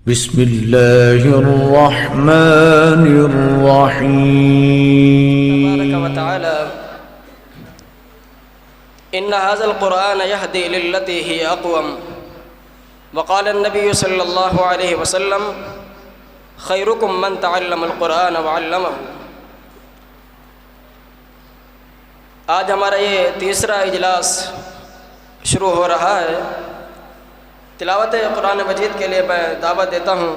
بسم الله الرحمن الرحيم تبارك وتعالى إن هذا القرآن يهدي للتي هي أقوم وقال النبي صلى الله عليه وسلم خيركم من تعلم القرآن وعلمه। आज हमारा ये तीसरा इजलास शुरू हो रहा है। तिलावत कुरान मजीद के लिए मैं दावत देता हूँ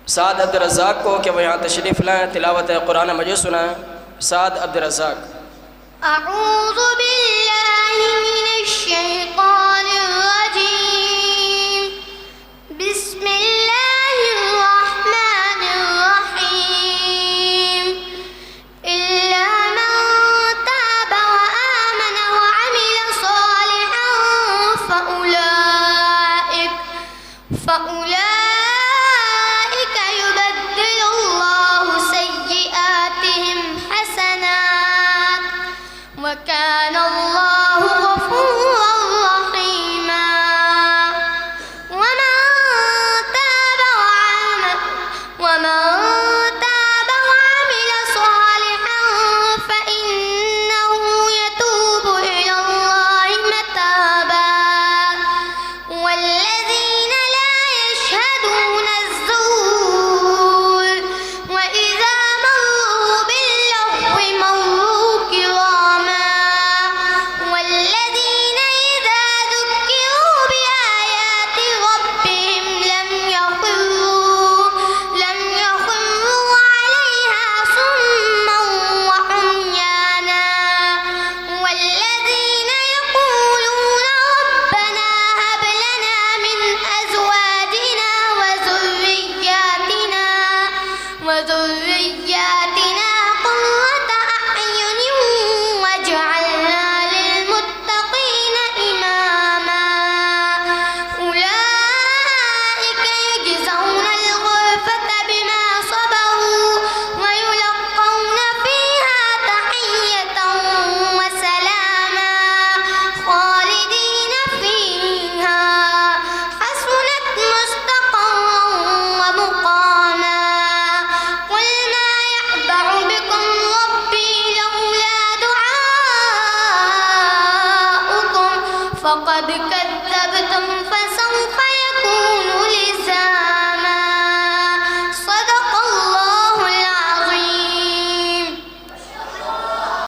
साद अब्दुल रज़्ज़ाक़ को कि वो यहाँ तशरीफ़ लाएँ, तिलावत कुरान मजीद सुनाएँ। साद अब्दुल रज़्ज़ाक़। अऊज़ु बिल्लाहि मिनश शैतानिर रजीम। बिस्मिल्लाहिर रहमानिर रहीम। इल्ला मन ताब व आमन व अमिल सालिहन فأولئك يبدل الله سيئاتهم حسنات وكان الله غفورا رحيما। ومن تاب وعمل صالحا فإنه يتوب إلى الله متابا والذين لا يشهدون الزور وإذا مروا باللغو مروا كراما والذين إذا ذكروا بآيات ربهم لم يخروا عليها صما وعميانا والذين يقولون ربنا هب لنا من أزواجنا وذرياتنا قرة أعين واجعلنا للمتقين إماما أولئك يجزون الغرفة بما صبروا ويلقون فيها تحية وسلاما خالدين فيها حسنت مستقرا ومقاما قل ما يعبأ بكم ربي لولا دعاؤكم فقد كذبتم